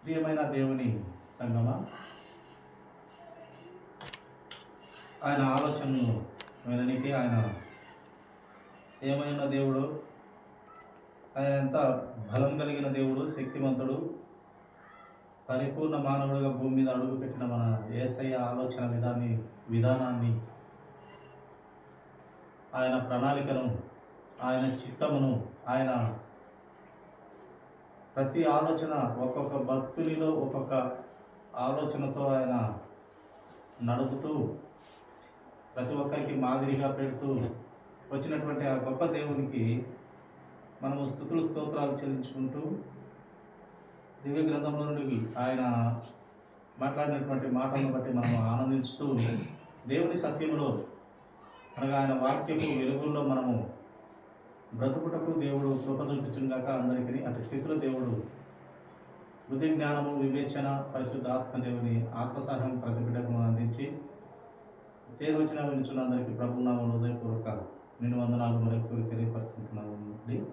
ప్రియమైన దేవుని సంగమా, ఆయన ఆలోచనలు వినడానికి ఆయన ఏమైనా దేవుడు, ఆయన ఎంత బలం కలిగిన దేవుడు, శక్తివంతుడు, పరిపూర్ణ మానవుడిగా భూమి మీద అడుగుపెట్టిన మన యేసయ్య ఆలోచన విధానాన్ని, ఆయన ప్రణాళికను, ఆయన చిత్తమును, ఆయన ప్రతి ఆలోచన ఒక్కొక్క భక్తునిలో ఒక్కొక్క ఆలోచనతో ఆయన నడుపుతూ ప్రతి ఒక్కరికి మాదిరిగా పెడుతూ వచ్చినటువంటి ఆ గొప్ప దేవునికి మనము స్తుతులు స్తోత్రాలు చెల్లించుకుంటూ దివ్య గ్రంథంలో నుండి ఆయన మాట్లాడినటువంటి మాటలను బట్టి మనము ఆనందించుతూ దేవుని సత్యములో అనగా ఆయన వాక్యపు వెలుగుల్లో మనము బ్రతుకుటకు దేవుడు కృప చూపించుగాక. అందరికీ అటు స్థితిలో దేవుడు బుద్ధి, జ్ఞానము, వివేచన, పరిశుద్ధ ఆత్మ దేవుని ఆత్మసహాయం ప్రతి బిడ్డకు అందించి చేరువచ్చిన వినిచున్న అందరికీ ప్రభునామం హృదయపూర్వక నేను వందనాలు మరొకసారి తెలియపరుచుకుంటున్నాను.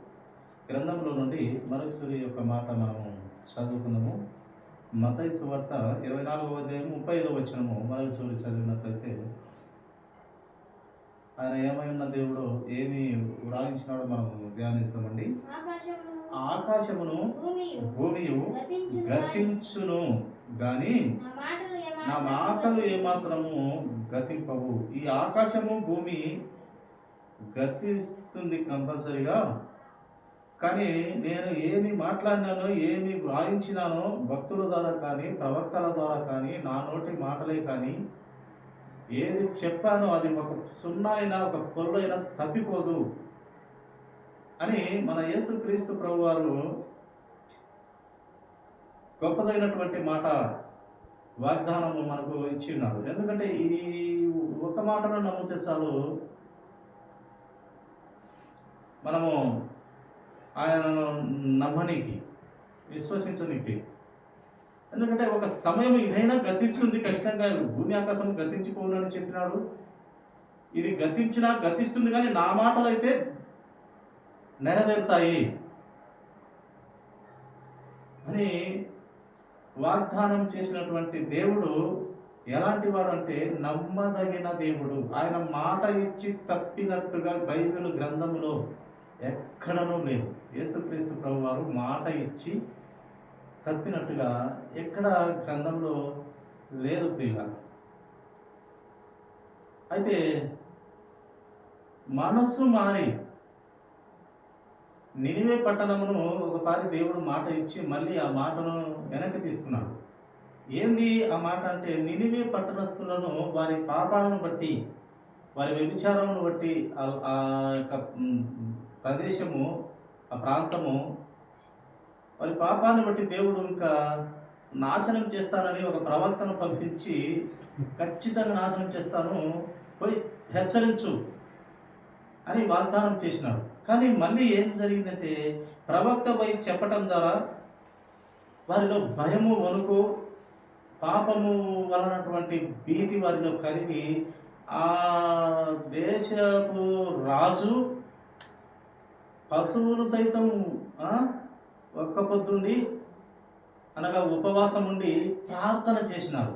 గ్రంథంలో నుండి మరొకసారి యొక్క మాట మనము చదువుకున్నాము. మత్తయి సువార్త 24వ అధ్యాయం 35వ వచనము మరొకసారి చదివినట్లయితే ఆయన ఏమై ఉన్న దేవుడు ఏమి ఉడాయించినాడో మనం ధ్యానిస్తామండి. ఆకాశమును భూమియు గతించును గాని నా మాటలు ఏమాత్రము గతింపవు. ఈ ఆకాశము భూమి గతిస్తుంది కంపల్సరిగా, కానీ నేను ఏమి మాట్లాడినానో, ఏమి వ్రాయించినానో భక్తుల ద్వారా కానీ, ప్రవక్తల ద్వారా కానీ, నా నోటి మాటలే కానీ, ఏది చెప్పానో అది ఒక సున్నా అయినా ఒక పొల్లు అయినా తప్పిపోదు అని మన యేసుక్రీస్తు ప్రభు వారు గొప్పదైనటువంటి మాట వాగ్దానము మనకు ఇచ్చి ఉన్నాడు. ఎందుకంటే ఈ ఒక మాటను నమ్మితే చాలు, మనము ఆయనను నమ్మనికి, విశ్వసించనికి. ఎందుకంటే ఒక సమయం ఇదైనా గతిస్తుంది, ఖచ్చితంగా భూమి ఆకాశం గతించిపోనని చెప్పినాడు. ఇది గతించినా గతిస్తుంది, కానీ నా మాటలు అయితే నెరవేరుతాయి అని వాగ్దానం చేసినటువంటి దేవుడు ఎలాంటి వాడు అంటే నమ్మదగిన దేవుడు. ఆయన మాట ఇచ్చి తప్పినట్టుగా బైబిల్ గ్రంథంలో ఎక్కడనూ లేదు. యేసుక్రీస్తు ప్రభు వారు మాట ఇచ్చి తప్పినట్టుగా ఎక్కడ గ్రంథంలో లేదు ప్రియుల. అయితే మనస్సు మారి నినివే పట్టణమును ఒకసారి దేవుడు మాట ఇచ్చి మళ్ళీ ఆ మాటను వెనక్కి తీసుకున్నాడు. ఏంది ఆ మాట అంటే, నినివే పట్టణస్థులను వారి పాపాలను బట్టి, వారి వ్యభిచారమును బట్టి ఆ యొక్క ప్రదేశము, ఆ ప్రాంతము, వారి పాపాన్ని బట్టి దేవుడు ఇంకా నాశనం చేస్తానని ఒక ప్రవక్తను పంపించి ఖచ్చితంగా నాశనం చేస్తాను, పోయి హెచ్చరించు అని వాగ్దానం చేసినాడు. కానీ మళ్ళీ ఏం జరిగిందంటే, ప్రవక్త పోయి చెప్పటం ద్వారా వారిలో భయము, వణుకు, పాపము వలనటువంటి భీతి వారిలో కలిగి ఆ దేశపు రాజు పశువులు సైతం ఒక్క పొద్దుండి అనగా ఉపవాసం ఉండి ప్రార్థన చేసినారు.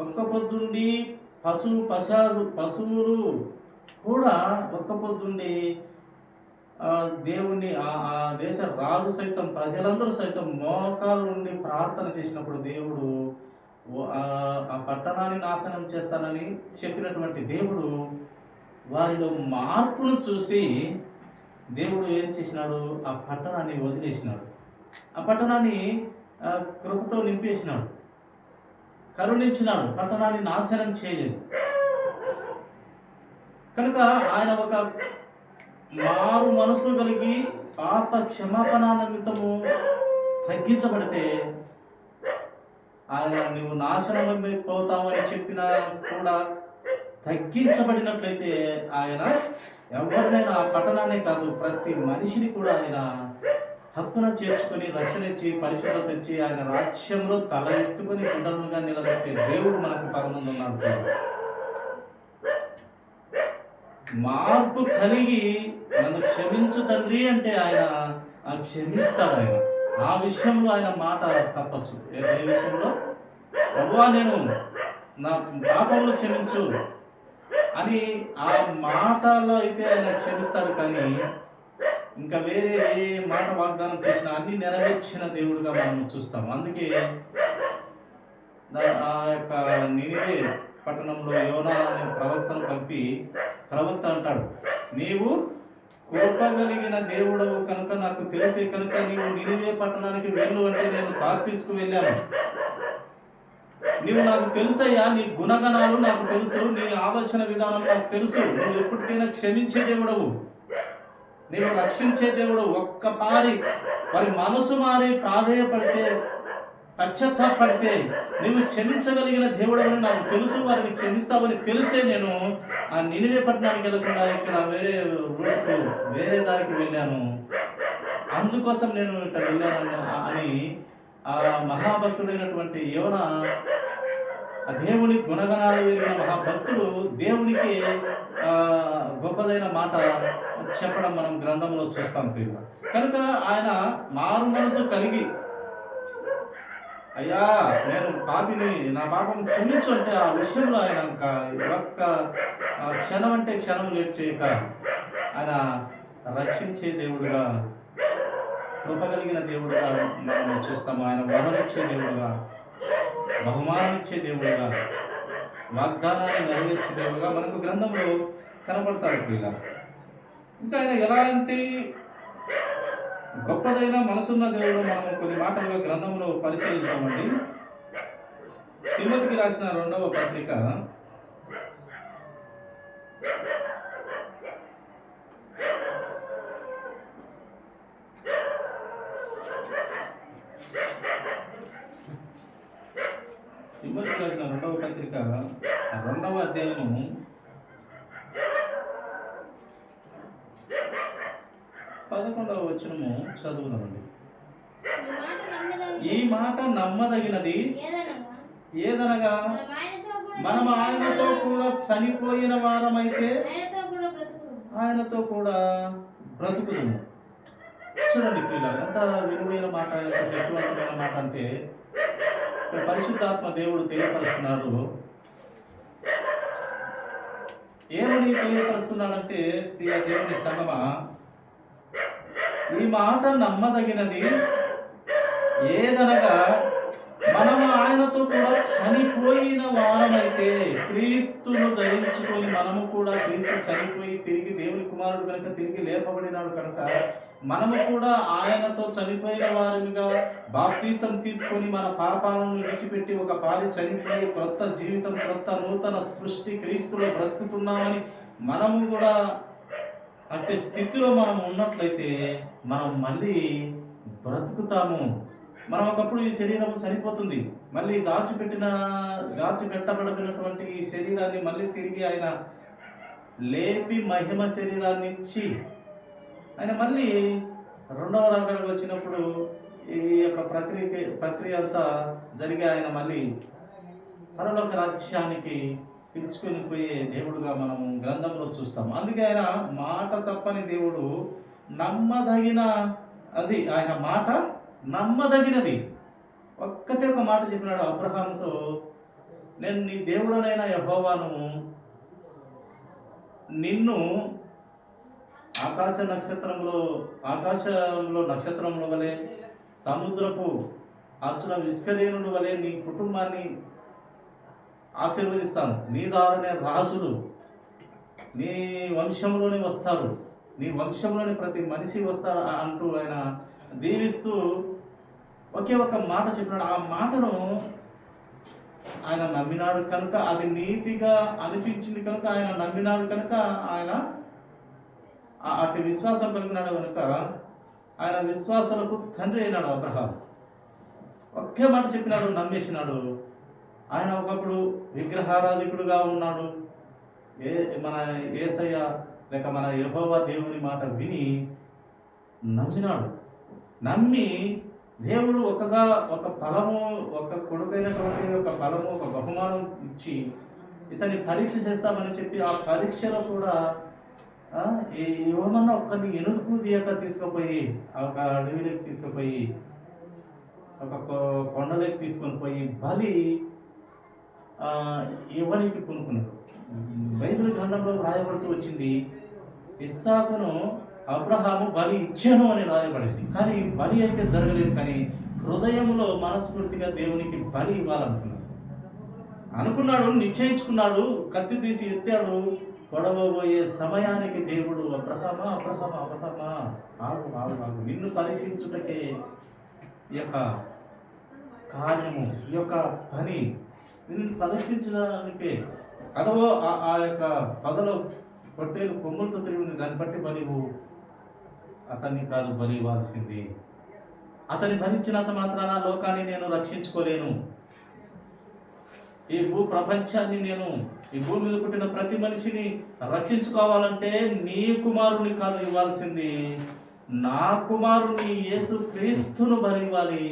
ఒక్క పొద్దుండి పశువులు కూడా ఒక్క పొద్దుండి దేవుణ్ణి, ఆ దేశ రాజు సైతం, ప్రజలందరూ సైతం మోకాల నుండి ప్రార్థన చేసినప్పుడు దేవుడు ఆ పట్టణాన్ని నాశనం చేస్తానని చెప్పినటువంటి దేవుడు వారిలో మార్పును చూసి దేవుడు ఏం చేసినాడు, ఆ పట్టణాన్ని వదిలేసినాడు. ఆ పట్టణాన్ని కృపతో నింపేసినాడు, కరుణించినాడు, పట్టణాన్ని నాశనం చేయలేదు. కనుక ఆయన ఒక మారు మనసు కలిగి పాప క్షమాపణ నిమిత్తము తగ్గించబడితే, ఆయన నువ్వు నాశనమైపోతావని చెప్పినా కూడా తగ్గించబడినట్లయితే ఆయన ఎవరినైనా, ఆ పట్టణాన్ని కాదు ప్రతి మనిషిని కూడా ఆయన హక్కున చేర్చుకొని రక్షణ ఇచ్చి పరిశుభ్రత ఇచ్చి ఆయన రాజ్యంలో తల ఎత్తుకొని గుండలుగా నిలబెట్టే దేవుడు మనకు పరమందున్నాడు. మార్పు కలిగి నన్ను క్షమించు తండ్రి అంటే ఆయన క్షమిస్తాడు. ఆయన ఆ విషయంలో ఆయన మాట తప్పచ్చు. ఏ విషయంలో? ప్రభువా నేను నా పాపములు క్షమించు అని ఆ మాటలో అయితే ఆయన క్షమిస్తాడు. కానీ ఇంకా వేరే ఏ మాట వాగ్దానం చేసినా అన్ని నెరవేర్చిన దేవుడుగా మనం చూస్తాం. అందుకే ఆ యొక్క నినివే పట్టణంలో యోనా అనే ప్రవక్తను పంపి ప్రవక్త అంటాడు, నీవు కృపగలిగిన దేవుడవు కనుక నాకు తెలిసే కనుక నీవు నినివే పట్టణానికి వెళ్ళు అంటే నేను తార్షీషుకు వెళ్ళాను. నీవు నాకు తెలుసయ్యా, నీ గుణగణాలు నాకు తెలుసు, నీ ఆలోచన విధానం నాకు తెలుసు. నువ్వు ఎప్పటికైనా క్షమించే దేవుడవు, నీవు రక్షించే దేవుడు. ఒక్కపారి వారి మనసు మారి ప్రాధేయపడితే, పశ్చాత్తాపడితే నీవు క్షమించగలిగిన దేవుడవని నాకు తెలుసు, వారిని క్షమిస్తావని తెలిసే నేను ఆ నినివే పట్టణానికి వెళ్ళకుండా ఇక్కడ వేరే దారికి వెళ్ళాను. అందుకోసం నేను ఇక్కడ వెళ్ళాను అని ఆ మహాభక్తుడైనటువంటి యోనా, ఆ దేవుని గుణగణాలు ఎరిగిన మహాభక్తుడు దేవునికి గొప్పదైన మాట చెప్పడం మనం గ్రంథంలో చూస్తాం ప్రియుల. కనుక ఆయన మారు మనసు కలిగి, అయ్యా నేను పాపిని, నా పాపం క్షమించు అంటే ఆ విషయంలో ఆయన ఒక్క క్షణం అంటే క్షణం లేట్ చేయక ఆయన రక్షించే దేవుడుగా, కృపగలిగిన దేవుడుగా మనం చూస్తాము. ఆయన వరమిచ్చే దేవుడుగా, బహుమానం ఇచ్చే దేవుడుగా, వాగ్దానాన్ని నెరవేర్చే దేవుడుగా మనకు గ్రంథంలో కనపడతాడు ప్రియుల. ఇంకా ఆయన ఎలాంటి గొప్పదైన మనసున్న దేవుడు మనం కొన్ని మాటలుగా గ్రంథంలో పరిశీలిస్తామండి. తిమోతికి రాసిన 2వ పత్రిక 2వ పత్రిక 2వ అధ్యాయము 11వ వచనము చదువుదామండి. ఈ మాట నమ్మదగినది ఏదనగా మనం ఆయనతో కూడా చనిపోయిన వారమైతే ఆయనతో కూడా బ్రతుకుదుము. చూడండి పిల్లలు, ఎంత విలువైన మాట, ఎంత శక్తివంతమైన మాట అంటే పరిశుద్ధాత్మ దేవుడు తెలియపరుస్తున్నాడు. ఏమని తెలియపరుస్తున్నాడంటే, దేవుని సంగమా, ఈ మాట నమ్మదగినది ఏదనగా మనము ఆయనతో కూడా చనిపోయిన వారమైతే, క్రీస్తును ధరించుకొని మనము కూడా క్రీస్తు చనిపోయి తిరిగి దేవుని కుమారుడు కనుక తిరిగి లేపబడినాడు కనుక మనము కూడా ఆయనతో చనిపోయిన వారిగా బాప్తీసం తీసుకొని మన పాపాలను విడిచిపెట్టి ఒక పాలి చనిపోయి క్రొత్త జీవితం, క్రొత్త నూతన సృష్టి క్రీస్తులో బ్రతుకుతున్నామని మనము కూడా అట్టి స్థితిలో మనం ఉన్నట్లయితే మనం మళ్ళీ బ్రతుకుతాము. మనం ఒకప్పుడు ఈ శరీరం చనిపోతుంది, మళ్ళీ దాచిపెట్టబడినటువంటి ఈ శరీరాన్ని మళ్ళీ తిరిగి ఆయన లేపి మహిమ శరీరాన్ని ఇచ్చి ఆయన మళ్ళీ 2వ రాకడకు వచ్చినప్పుడు ఈ యొక్క ప్రక్రియ అంతా జరిగి ఆయన మళ్ళీ పరలోక రాజ్యానికి పిలుచుకొని పోయే దేవుడుగా మనము గ్రంథంలో చూస్తాం. అందుకే ఆయన మాట తప్పని దేవుడు, నమ్మదగిన అది ఆయన మాట నమ్మదగినది. ఒక్కటే ఒక మాట చెప్పినాడు అబ్రహాముతో, నేను నీ దేవుడనైన యెహోవాను, నిన్ను ఆకాశంలో నక్షత్రముల వలె, సముద్రపు అచ్చుల విస్కరేణుల వలె నీ కుటుంబాన్ని ఆశీర్వదిస్తాను. నీ ద్వారానే రాజులు నీ వంశంలోనే వస్తారు, నీ వంశంలోని ప్రతి మనిషి వస్తారు అంటూ ఆయన దీవిస్తూ ఒకే ఒక మాట చెప్పినాడు. ఆ మాటను ఆయన నమ్మినాడు కనుక, అది నీతిగా అనిపించింది కనుక ఆయన నమ్మినాడు కనుక, ఆయన అటు విశ్వాసం కలిగినాడు కనుక ఆయన విశ్వాసాలకు తండ్రి అయినాడు అబ్రహాం. ఒకే మాట చెప్పినాడు, నమ్మేసినాడు. ఆయన ఒకప్పుడు విగ్రహారాధికుడుగా ఉన్నాడు. మన యేసయ్య లేక మన యెహోవా దేవుని మాట విని నమ్మినాడు. నమ్మి దేవుడు ఒక ఫలము, ఒక కొడుకైనటువంటి ఒక ఫలము, ఒక బహుమానం ఇచ్చి ఇతన్ని పరీక్ష చేస్తామని చెప్పి ఆ పరీక్షలో కూడా ఏమన్నా ఒక్కరిని ఎనుగు తీయక తీసుకుపోయి ఒక అడవిలోకి తీసుకుపోయి ఒక కొండలోకి తీసుకొని పోయి బలి ఇవ్వడానికి కొనుక్కున్నాడు. బైబిల్ గ్రంథంలో రాయబడుతూ వచ్చింది, ఇస్సాకును అబ్రహాము బలి ఇచ్చాను అని రాయబడింది. కానీ బలి అయితే జరగలేదు. కానీ హృదయంలో మనస్ఫూర్తిగా దేవునికి బలి అనుకున్నాడు, నిశ్చయించుకున్నాడు, కత్తి తీసి ఎత్తాడు. పొడవబోయే సమయానికి దేవుడు అబ్రహామా అబ్రహామా అబ్రహామా ఆగు ఆగు ఆగు, నిన్ను పరీక్షించుటకే ఈ యొక్క కార్యము, ఈ యొక్క పని నిన్ను పరీక్షించడానికే. అదవో ఆ యొక్క పదలో పొట్టేలు కొమ్ములతో తిరిగి దాన్ని బట్టి బలివు అతన్ని కాదు బలి ఇవ్వాల్సింది. అతన్ని భరించినంత మాత్రాన లోకాన్ని నేను రక్షించుకోలేను. ఈ భూ ప్రపంచాన్ని నేను, ఈ భూమి మీద పుట్టిన ప్రతి మనిషిని రక్షించుకోవాలంటే నీ కుమారుని కాదు ఇవ్వాల్సింది, నా కుమారుని యేసు క్రీస్తును బలి ఇవ్వాలి.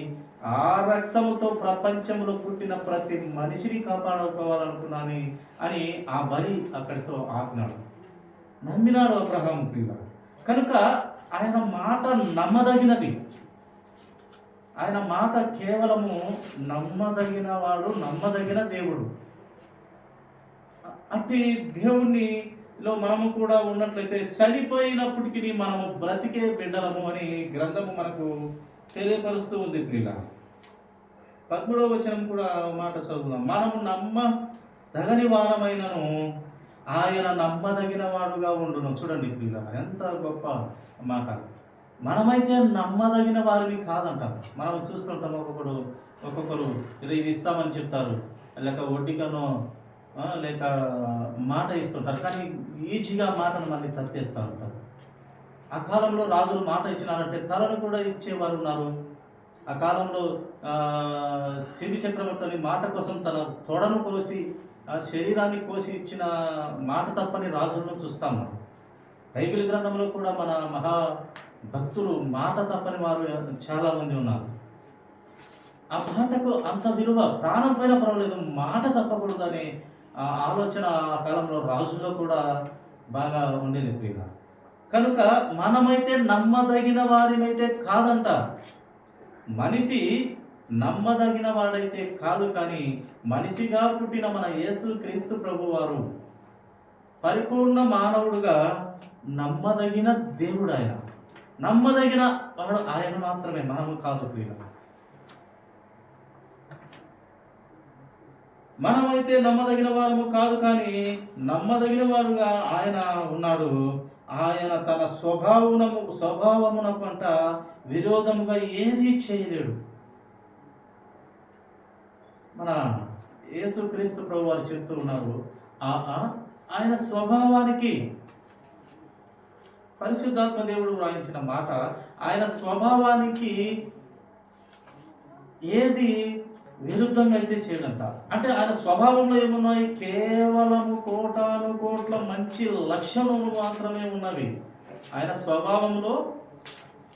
ఆ రక్తముతో ప్రపంచంలో పుట్టిన ప్రతి మనిషిని కాపాడుకోవాలనుకున్నాను అని ఆ బలి అక్కడితో ఆపినాడు. నమ్మినాడు అబ్రహాము ప్రియుల. కనుక ఆయన మాట నమ్మదగినది. ఆయన మాట కేవలము నమ్మదగిన వాడు, నమ్మదగిన దేవుడు. అట్టి దేవునిలో మనము కూడా ఉన్నట్లయితే చనిపోయినప్పటికీ మనము బ్రతికే బిడ్డలము అని గ్రంథము మనకు తెలియపరుస్తూ ఉంది ప్రియుల. 13వ వచనం కూడా మాట చదువుదాం. మనము నమ్మదగని వారమైనను ఆయన నమ్మదగిన వాడుగా ఉండును. చూడండి ప్రియుల, ఎంత గొప్ప మాట. మనమైతే నమ్మదగిన వారిని కాదంటారు. మనం చూస్తుంటాం, ఒక్కొక్కరు ఇది ఇస్తామని చెప్తారు, లేక వడ్డీకనో లేక మాట ఇస్తుంటారు, కానీ ఈజీగా మాటను మళ్ళీ తప్పేస్తూ ఉంటారు. ఆ కాలంలో రాజులు మాట ఇచ్చినారంటే తలను కూడా ఇచ్చేవారు ఉన్నారు. ఆ కాలంలో శిబి చక్రవర్తి మాట కోసం తన తొడను కోసి, ఆ శరీరాన్ని కోసి ఇచ్చిన మాట తప్పని రాజులను చూస్తాము. బైబిల్ గ్రంథంలో కూడా మన మహా భక్తులు మాట తప్పని వారు చాలా మంది ఉన్నారు. ఆ మాటకు అంత విలువ, ప్రాణం పైన పర్వాలేదు, మాట తప్పకూడదు అనే ఆలోచన ఆ కాలంలో రాజుల్లో కూడా బాగా ఉండేది ప్రియుల. కనుక మనమైతే నమ్మదగిన వారినైతే కాదంట. మనిషి నమ్మదగిన వాడైతే కాదు, కానీ మనిషిగా పుట్టిన మన యేసు క్రీస్తు ప్రభు వారు పరిపూర్ణ మానవుడుగా నమ్మదగిన దేవుడు. ఆయన నమ్మదగిన వాడు ఆయన మాత్రమే, మనము కాదు ప్రియుల. మనమైతే నమ్మదగిన వారము కాదు, కానీ నమ్మదగిన వారుగా ఆయన ఉన్నాడు. ఆయన తన స్వభావమునకు అంట విరోధముగా ఏది చేయలేడు. మన యేసుక్రీస్తు ప్రభు వారు చెప్తూ ఉన్నారు, ఆయన స్వభావానికి, పరిశుద్ధాత్మ దేవుడు వ్రాయించిన మాట, ఆయన స్వభావానికి ఏది విరుద్ధంగా అయితే చేయడంట. అంటే ఆయన స్వభావంలో ఏమున్నాయి? కేవలము కోట్ల మంచి లక్షణములు మాత్రమే ఉన్నవి. ఆయన స్వభావంలో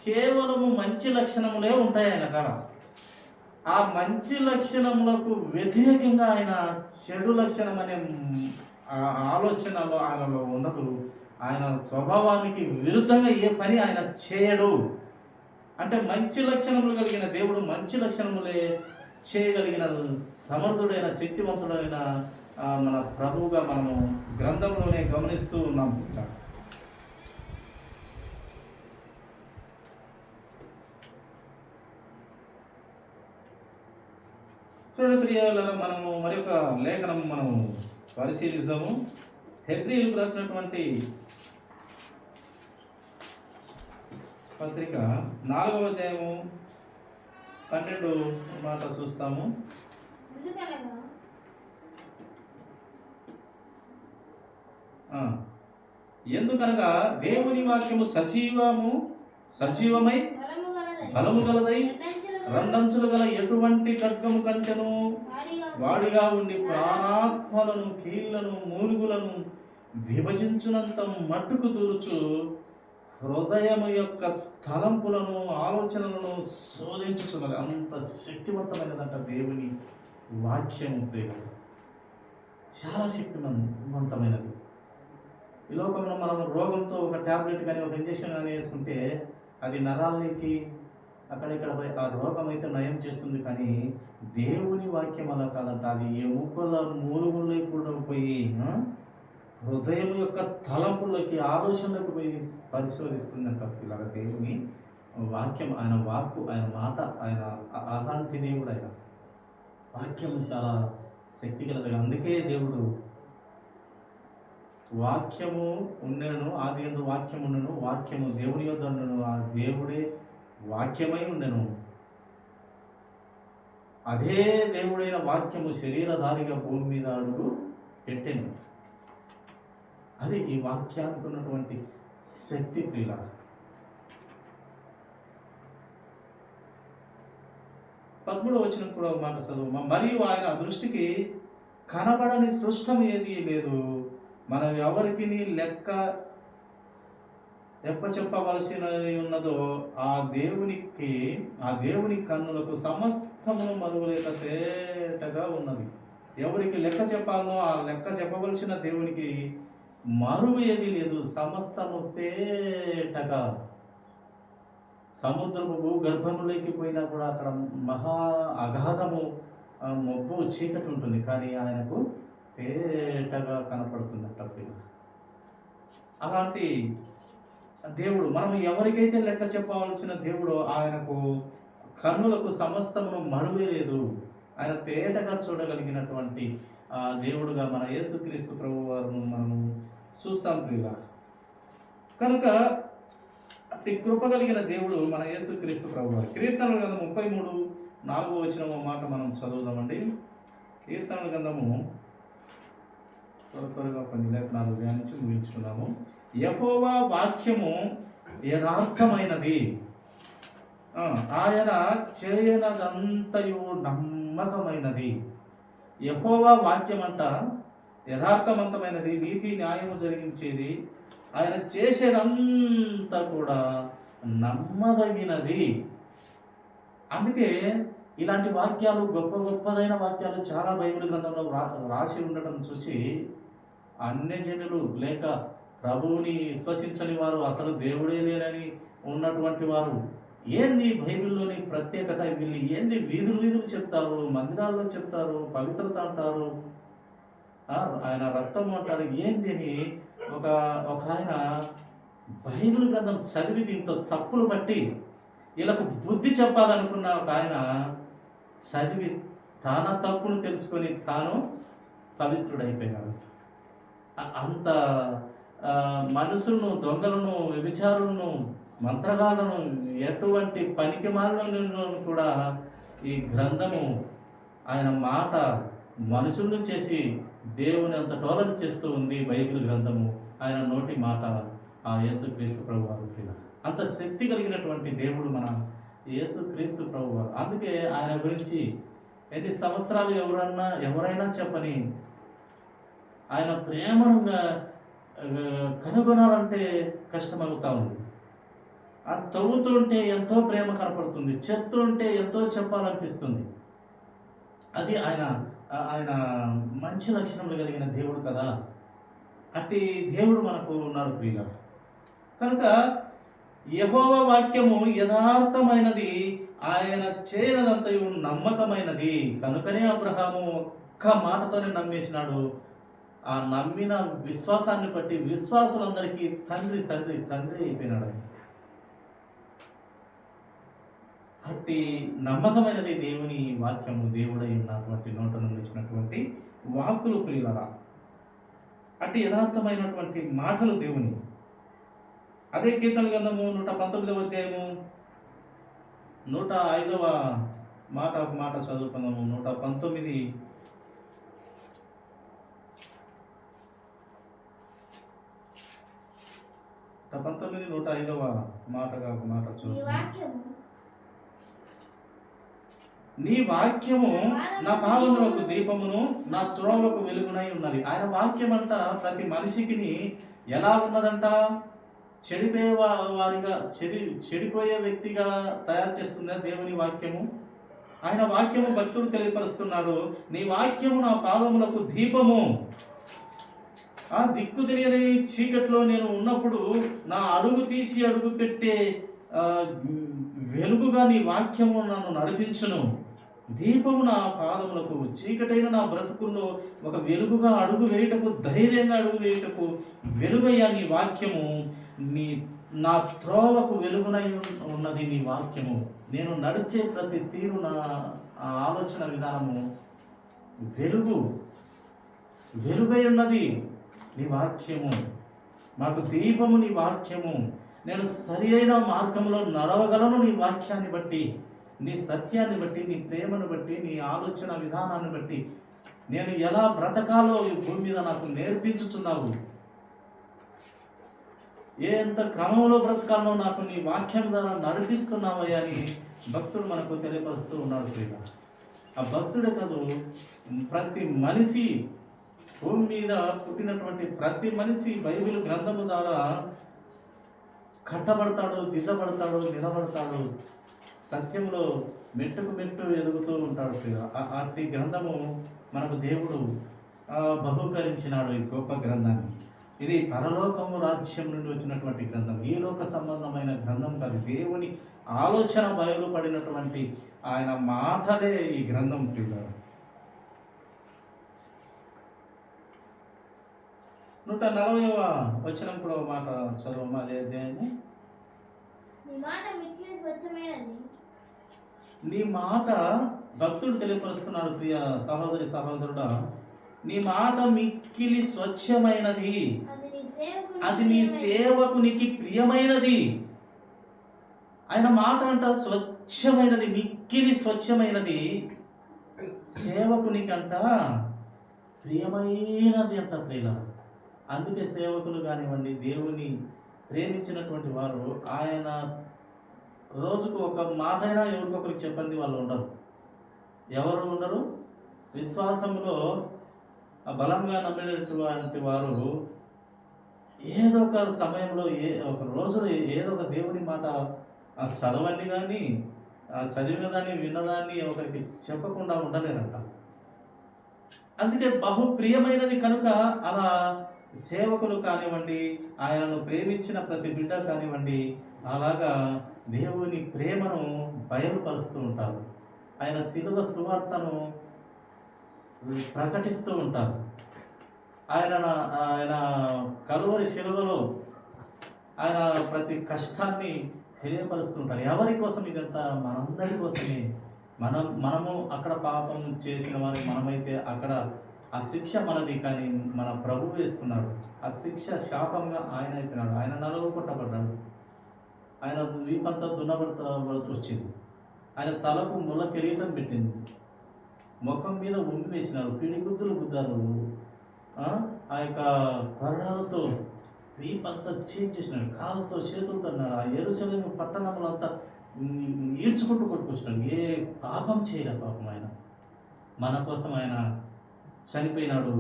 కేవలము మంచి లక్షణములే ఉంటాయి ఆయన కాడ. ఆ మంచి లక్షణములకు వ్యతిరేకంగా ఆయన చెడు లక్షణం అనే ఆలోచనలో ఆయనలో ఉండదు. ఆయన స్వభావానికి విరుద్ధంగా ఏ పని ఆయన చేయడు. అంటే మంచి లక్షణములు కలిగిన దేవుడు మంచి లక్షణములే చేయగలిగిన సమర్థుడైన, శక్తివంతుడైన మన ప్రభువుగా మనము గ్రంథంలోనే గమనిస్తూ ఉన్నాం. చూడండి ప్రియులారా, మనము మరి ఒక లేఖనం మనము పరిశీలిద్దాము. హెబ్రీయులకు రాసినటువంటి పత్రిక 4వ అధ్యాయము 12 మాట చూస్తాము. ఎందుకనగా దేవుని వాక్యము సజీవమై బలము గలదై రెండంచులు గల ఎటువంటి ఖడ్గము కంచెను వాడిగా ఉండి ప్రాణాత్మలను, కీళ్లను, మూలుగులను విభజించునంత మట్టుకు దూరుచు హృదయము యొక్క తలంపులను, ఆలోచనలను శోధించుతున్నది. అంత శక్తివంతమైనదంట దేవుని వాక్యము. చాలా శక్తివంతమైనది. ఈ లోకంలో మనం రోగంతో ఒక ట్యాబ్లెట్ కానీ ఒక ఇంజక్షన్ కానీ వేసుకుంటే అది నరాలకి అక్కడిక్కడ పోయి ఆ రోగం అయితే నయం చేస్తుంది, కానీ దేవుని వాక్యం అలా కాదంట. అది ఎముకల మూలుగుల్లో కూడా పోయి హృదయం యొక్క తలంపుల్లోకి, ఆలోచనలకు పోయి పరిశోధిస్తుందంట. పిల్లల దేవుని వాక్యం, ఆయన వాక్కు, ఆయన మాట, ఆయన అలాంటి దేవుడు. ఆయన వాక్యం చాలా శక్తి కలదు. అందుకే దేవుడు వాక్యము ఉండెను, ఆది యందు వాక్యం ఉండెను, వాక్యము దేవుని యొద్ద ఉండెను, ఆ దేవుడే వాక్యమై ఉండెను. అదే దేవుడైన వాక్యము శరీరధారిగా భూమి మీద అడుగు పెట్టెను. అది ఈ వాక్యానికి ఉన్నటువంటి శక్తి. ప్రియుల, 13వ వచనం కూడా ఒక మాట చదువు. మరియు ఆయన దృష్టికి కనబడని సృష్టం ఏది లేదు, మనం ఎవరికి లెక్క చెప్పవలసిన ఉన్నదో ఆ దేవుని కన్నులకు సమస్తమును మరువలేక తేటగా ఉన్నది. ఎవరికి లెక్క చెప్పాలనో ఆ లెక్క చెప్పవలసిన దేవునికి మరువు ఏది లేదు, సమస్తము తేటగా. సముద్రపు గర్భములోకి పోయినా కూడా అక్కడ మహా అగాధము, మబ్బు, చీకటి ఉంటుంది, కానీ ఆయనకు తేటగా కనపడుతుందట. అలాంటి దేవుడు, మనం ఎవరికైతే లెక్క చెప్పవలసిన దేవుడో ఆయనకు కన్నులకు సమస్తమును మరువే లేదు. ఆయన తేటగా చూడగలిగినటువంటి దేవుడుగా మన యేసుక్రీస్తు ప్రభు వారిని మనము చూస్తాం ప్రియుల. కనుక అట్టి కృప కలిగిన దేవుడు మన యేసుక్రీస్తు ప్రభు వారు. కీర్తనల గ్రంథం 33:4 వచనం మాట మనం చదువుదామండి. కీర్తనల గ్రంథము త్వరగా కొన్ని లేఖనాలు ధ్యానించి ముగించుకున్నాము. యెహోవా వాక్యము యథార్థమైనది, ఆయన చేయనదంతయు నమ్మకమైనది. యెహోవా వాక్యం అంట యథార్థవంతమైనది, నీతి న్యాయము జరిగించేది, ఆయన చేసేదంతా కూడా నమ్మదగినది. అందుకే ఇలాంటి వాక్యాలు, గొప్పదైన వాక్యాలు చాలా బైబిల్ గ్రంథంలో రాసి ఉండటం చూసి అన్యజనులు లేక ప్రభువుని విశ్వసించని వారు, అసలు దేవుడే లేనని ఉన్నటువంటి వారు, ఏంది బైబిల్లోని ప్రత్యేకత, వీళ్ళు ఏంది వీధులు చెప్తారు, మందిరాల్లో చెప్తారు, పవిత్రత అంటారు, ఆయన రక్తం అంటారు, ఏంది అని ఒక ఆయన బైబిల్ గ్రంథం చదివి దీంట్లో తప్పులు బట్టి వీళ్ళకు బుద్ధి చెప్పాలనుకున్న ఒక ఆయన చదివి తన తప్పును తెలుసుకొని తాను పవిత్రుడైపోయినాడు. అంత మనుషులను, దొంగలను, వ్యభిచారులను, మంత్రగాలను, ఎటువంటి పనికిమాలను కూడా ఈ గ్రంథము, ఆయన మాట మనుషులను చేసి దేవుని అంత టోలన చేస్తూ ఉంది బైబిల్ గ్రంథము. ఆయన నోటి మాట ఆ యేసుక్రీస్తు ప్రభు వారు. అంత శక్తి కలిగినటువంటి దేవుడు మన యేసుక్రీస్తు ప్రభు వారు. అందుకే ఆయన గురించి ఎన్ని సంవత్సరాలు ఎవరైనా చెప్పని ఆయన ప్రేమను కనుగొనాలంటే కష్టమవుతా ఉంది. తవ్వుతుంటే ఎంతో ప్రేమ కనపడుతుంది, చెప్తుంటే ఎంతో చెప్పాలనిపిస్తుంది. అది ఆయన మంచి లక్షణములు కలిగిన దేవుడు కదా. అట్టి దేవుడు మనకు ఉన్నాడు ప్రియుల. కనుక యెహోవా వాక్యము యథార్థమైనది, ఆయన చేయనదంతయు నమ్మకమైనది. కనుకనే అబ్రహాము ఒక్క మాటతోనే నమ్మేసినాడు. ఆ నమ్మిన విశ్వాసాన్ని బట్టి విశ్వాసులందరికీ తండ్రి తండ్రి తండ్రి అయిపోయినాడు. అట్టి నమ్మకమైనది దేవుని వాక్యము, దేవుడై ఉన్నటువంటి నోట నుండి వచ్చినటువంటి వాక్కులు ప్రియులరా. అట్టి యథార్థమైనటువంటి మాటలు దేవుని. అదే కీర్తన గ్రంథము 119వ అధ్యాయము 105వ మాట చదువుకుందాము. 119 105వ మాటగా ఒక మాట చదువు. నీ వాక్యము నా పాదములకు దీపమును, నా త్రోవకు వెలుగునై ఉన్నది. ఆయన వాక్యం అంట ప్రతి మనిషికి ఎలా ఉన్నదంట? చెడిపోయే వ్యక్తిగా తయారు చేస్తుందా దేవుని వాక్యము? ఆయన వాక్యము భక్తుడు తెలియపరుస్తున్నాడు. నీ వాక్యము నా పాదములకు దీపము. దిక్కు తెలియని చీకట్లో నేను ఉన్నప్పుడు నా అడుగు తీసి అడుగు పెట్టే ఆ, వెలుగుగా నీ వాక్యము నన్ను నడిపించును. దీపము నా పాదములకు, చీకటైన నా బ్రతుకుల్లో ఒక వెలుగుగా అడుగు వేయుటకు, ధైర్యంగా అడుగు వేయుటకు వెలుగయ్యా నీ వాక్యము. నీ నా త్రోవకు వెలుగునై ఉన్నది నీ వాక్యము. నేను నడిచే ప్రతి తీరు, నా ఆలోచన విధానము వెలుగై ఉన్నది నీ వాక్యము. మాకు దీపము నీ వాక్యము. నేను సరి అయిన మార్గంలో నడవగలను నీ వాక్యాన్ని బట్టి, నీ సత్యాన్ని బట్టి, నీ ప్రేమను బట్టి, నీ ఆలోచన విధానాన్ని బట్టి నేను ఎలా బ్రతకాలో ఈ భూమి మీద నాకు నేర్పించుచున్నావు. ఎంత క్రమంలో బ్రతకాలో నాకు నీ వాక్యం ద్వారా నడిపిస్తున్నావయ్యా అని భక్తుడు మనకు తెలియపరుస్తూ ఉన్నాడు ప్రియ. ఆ భక్తుడే కాదు, ప్రతి మనిషి, భూమి మీద పుట్టినటువంటి ప్రతి మనిషి బైబిల్ గ్రంథము ద్వారా కట్టబడతాడు, దిద్దబడతాడు, నిలబడతాడు, సత్యంలో మెట్టుకు మెట్టు ఎదుగుతూ ఉంటాడు. అట్టి గ్రంథము మనకు దేవుడు బహుకరించినాడు. ఈ గొప్ప గ్రంథాన్ని. ఇది పరలోకము రాజ్యం నుండి వచ్చినటువంటి గ్రంథం. ఈ లోక సంబంధమైన గ్రంథం కాదు. దేవుని ఆలోచన బయలుపడినటువంటి ఆయన మాటలే ఈ గ్రంథం ప్రియులారా. 140వ వచనం కూడా ఒక మాట చదవమా. అధ్యాయము. నీ మాట భక్తుడు తెలియపరుస్తున్నాడు. ప్రియ సహోదరి సహోదరుడా, నీ మాట మిక్కిలి స్వచ్ఛమైనది, అది నీ సేవకునికి ప్రియమైనది. ఆయన మాట అంట స్వచ్ఛమైనది, మిక్కిలి స్వచ్ఛమైనది, సేవకునికంట ప్రియమైనది అంట ప్రియుల. అందుకే సేవకులు కానివ్వండి, దేవుని ప్రేమించినటువంటి వారు ఆయన రోజుకు ఒక మాట అయినా ఎవరికొకరికి చెప్పండి వాళ్ళు ఉండరు. ఎవరు ఉండరు? విశ్వాసంలో బలంగా నమ్మినటువంటి వారు ఏదో ఒక సమయంలో, ఒక రోజులో ఏదో ఒక దేవుని మాట చదవండి కానీ, చదివినదాన్ని విన్నదాన్ని ఒకరికి చెప్పకుండా ఉండలేరట. అందుకే బహు ప్రియమైనది కనుక అలా సేవకులు కానివ్వండి, ఆయనను ప్రేమించిన ప్రతి బిడ్డ కానివ్వండి, అలాగా దేవుని ప్రేమను బయలుపరుస్తూ ఉంటారు. ఆయన శిలువ సువార్తను ప్రకటిస్తూ ఉంటారు. ఆయన కలువరి శిలువలో ఆయన ప్రతి కష్టాన్ని తెలియపరుస్తూ ఉంటారు. ఎవరి కోసం? ఇదంతా మనందరి కోసమే. మనము అక్కడ పాపం చేసిన వారి మనమైతే అక్కడ ఆ శిక్ష మనది, కానీ మన ప్రభు వేసుకున్నాడు. ఆ శిక్ష శాపంగా ఆయన అయిపోయినాడు. ఆయన నలగొట్టబడ్డాడు. ఆయన వీపంతా దున్నబడత వచ్చింది. ఆయన తలకు ముళ్ళ కిరీటం పెట్టింది. ముఖం మీద ఉమ్మి వేసినారు, పిడిగుద్దులు గుద్దారు. ఆ యొక్క కొరడాలతో వీపంతా చేసినాడు, కాళ్ళతో చేతులతో అన్నారు. ఆ యెరూషలేము పట్టణంలో అంతా ఈడ్చుకుంటూ కొట్టుకొచ్చినాడు. ఏ పాపం చేయలే పాపం. ఆయన మన కోసం ఆయన చనిపోయినాడు.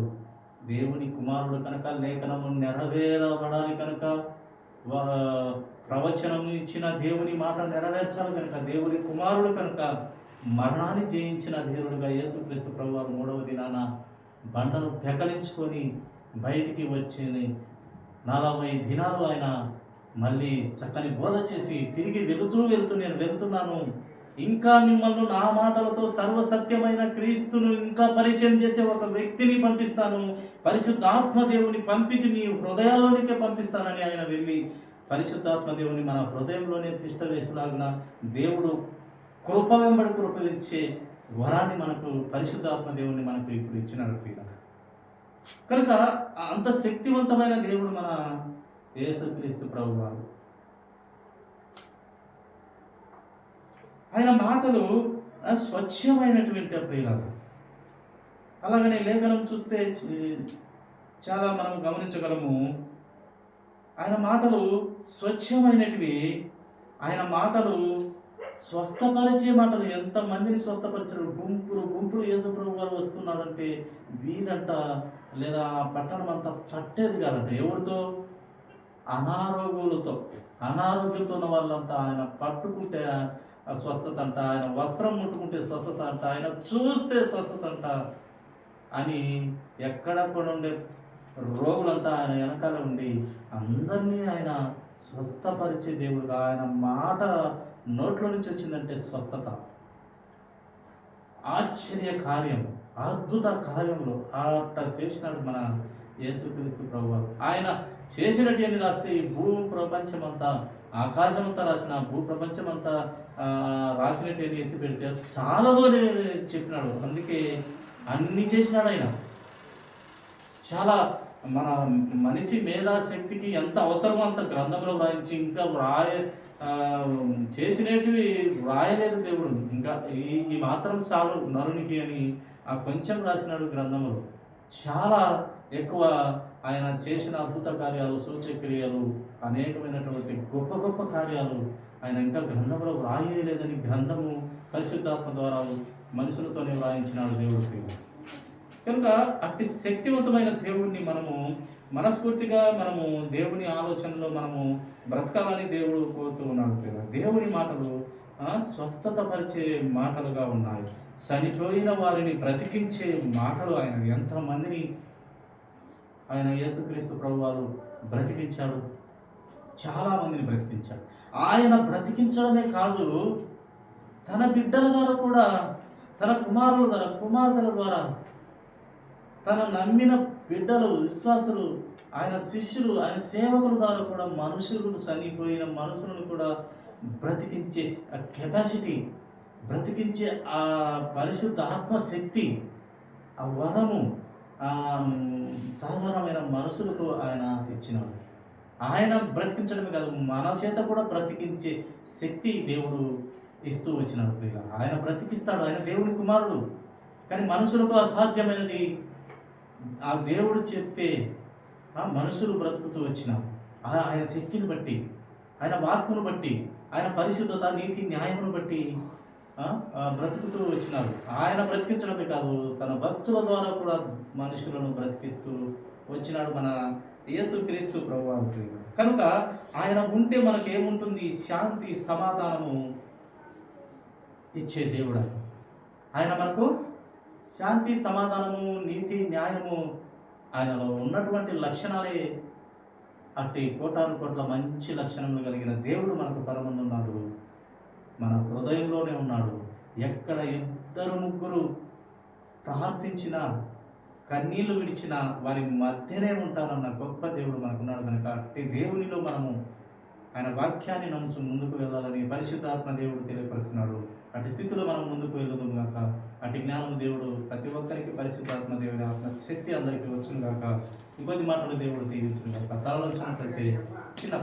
దేవుని కుమారుడు కనుక, లేఖనము నెరవేరబడాలి కనుక, ప్రవచనం ఇచ్చిన దేవుని మాట నెరవేర్చాలి కనుక, దేవుని కుమారుడు కనుక, మరణాన్ని జయించిన దేవుడుగా యేసుక్రీస్తు ప్రభువారు 3వ దినాన బండను పెకలించుకొని బయటికి వచ్చింది. 40 దినాలు ఆయన మళ్ళీ చక్కని బోధ చేసి తిరిగి వెళుతూ నేను వెళ్తున్నాను, ఇంకా మిమ్మల్ని నా మాటలతో సర్వసత్యమైన క్రీస్తును ఇంకా పరిచయం చేసే ఒక వ్యక్తిని పంపిస్తాను, పరిశుద్ధాత్మ దేవుని పంపించి మీ హృదయాల్లోనికే పంపిస్తానని ఆయన వెళ్ళి పరిశుద్ధాత్మ దేవుని మన హృదయంలోనే తిష్ట వేసేలాగా దేవుడు కృప వెంబడి కృప ఇచ్చే వరాన్ని మనకు, పరిశుద్ధాత్మ దేవుని మనకు ఇప్పుడు ఇచ్చినాడు ప్రియుల. కనుక అంత శక్తివంతమైన దేవుడు మన యేసుక్రీస్తు ప్రభువారు. ఆయన మాటలు స్వచ్ఛమైనటువంటి ప్రియులారు. అలాగనే లేఖనం చూస్తే చాలా మనం గమనించగలము. ఆయన మాటలు స్వచ్ఛమైనటివి. ఆయన మాటలు స్వస్థపరిచే మాటలు. ఎంతమందిని స్వస్థపరిచారు. గుంపులు యేసుప్రభు వారు వస్తున్నారంటే వీధంట లేదా పట్టణం అంతా పట్టేది కాదంట. ఎవరితో? అనారోగ్యంతో ఉన్న వాళ్ళంతా ఆయన పట్టుకుంటే స్వస్థత అంట, ఆయన వస్త్రం ముట్టుకుంటే స్వస్థత అంట, ఆయన చూస్తే స్వస్థత అంట అని ఎక్కడ కూడా ఉండే రోగులంతా ఆయన వెనకాల ఉండి అందరినీ ఆయన స్వస్థపరిచే దేవుడుగా, ఆయన మాట నోట్లో నుంచి వచ్చిందంటే స్వస్థత, ఆశ్చర్య కార్యం, అద్భుత కార్యములు అట్లా చేసినాడు మన యేసుక్రీస్తు ప్రభువారు. ఆయన చేసినటువంటి రాస్తే ఈ భూ ప్రపంచమంతా, ఆకాశమంతా రాసిన భూ ప్రపంచమంతా రాసినటువంటి ఎత్తి పెడితే చాలాదో చెప్పినాడు. అందుకే అన్ని చేసినాడు ఆయన. చాలా మన మనిషి మేధాశక్తికి ఎంత అవసరమో అంత గ్రంథంలో వ్రాయించి ఇంకా చేసినటివి వ్రాయలేదు దేవుడు. ఇంకా ఈ మాత్రం చాలు నరునికి అని ఆ కొంచెం రాసినాడు గ్రంథంలో. చాలా ఎక్కువ ఆయన చేసిన అద్భుత కార్యాలు, సూచక్రియలు, అనేకమైనటువంటి గొప్ప గొప్ప కార్యాలు ఆయన ఇంకా గ్రంథంలో వ్రాయలేదని గ్రంథము పరిశుద్ధాత్మ ద్వారా మనుషులతోనే వ్రాయించినాడు దేవుడికి. కనుక అట్టి శక్తివంతమైన దేవుడిని మనము మనస్ఫూర్తిగా మనము దేవుని ఆలోచనలో మనము బ్రతకాలని దేవుడు కోరుతూ ఉన్నాడు. దేవుని మాటలు స్వస్థత పరిచే మాటలుగా ఉన్నాయి. చనిపోయిన వారిని బ్రతికించే మాటలు. ఆయన ఎంతమందిని ఆయన యేసుక్రీస్తు ప్రభువారు బ్రతికించాడు, చాలా మందిని బ్రతికించాడు. ఆయన బ్రతికించడమే కాదు, తన బిడ్డల ద్వారా కూడా, తన కుమారుల ద్వారా, కుమార్తెల ద్వారా, తన నమ్మిన బిడ్డలు, విశ్వాసులు, ఆయన శిష్యులు, ఆయన సేవకుల ద్వారా కూడా మనుషులు, చనిపోయిన మనుషులను కూడా బ్రతికించే కెపాసిటీ, బ్రతికించే ఆ పరిశుద్ధ ఆత్మశక్తి, ఆ వరము సాధారణమైన మనుషులకు ఆయన ఇచ్చినాడు. ఆయన బ్రతికించడమే కాదు, మన చేత కూడా బ్రతికించే శక్తి దేవుడు ఇస్తూ వచ్చినాడు. ఆయన బ్రతికిస్తాడు, ఆయన దేవుని కుమారుడు. కానీ మనుషులకు అసాధ్యమైనది ఆ దేవుడు చెప్తే మనుషులు బ్రతుకుతూ వచ్చినాం. ఆయన శక్తిని బట్టి, ఆయన వాక్కును బట్టి, ఆయన పరిశుద్ధత, నీతి, న్యాయమును బట్టి బ్రతుకుతూ వచ్చినారు. ఆయన బ్రతికించడమే కాదు, తన భక్తుల ద్వారా కూడా మనుషులను బ్రతికిస్తూ వచ్చినాడు మన యేసుక్రీస్తు ప్రభువారు. కనుక ఆయన ఉంటే మనకేముంటుంది? శాంతి, సమాధానము ఇచ్చే దేవుడు ఆయన. మనకు శాంతి, సమాధానము, నీతి, న్యాయము ఆయనలో ఉన్నటువంటి లక్షణాలే. అట్టి కోటాను కోట్ల మంచి లక్షణములు కలిగిన దేవుడు మనకు పరమందున్నాడు, మన హృదయంలోనే ఉన్నాడు. ఎక్కడ ఇద్దరు ముగ్గురు ప్రార్థించినా, కన్నీళ్లు విడిచినా వారి మధ్యనే ఉంటానన్న గొప్ప దేవుడు మనకున్నాడు. కనుక అట్టి దేవునిలో మనము ఆయన వాక్యాన్ని నమ్ముచు ముందుకు వెళ్ళాలని పరిశుద్ధాత్మ దేవుడు తెలియపరుస్తున్నాడు. అటు స్థితిలో మనం ముందుకు వెళ్ళదు గాక. అటు జ్ఞానం దేవుడు ప్రతి ఒక్కరికి పరిశుద్ధాత్మ దేవుడి ఆత్మ శక్తి అందరికీ వచ్చును గాక. ఇంకొద్ది మాటలు దేవుడు దీవించును గాక. తలలో చిన్న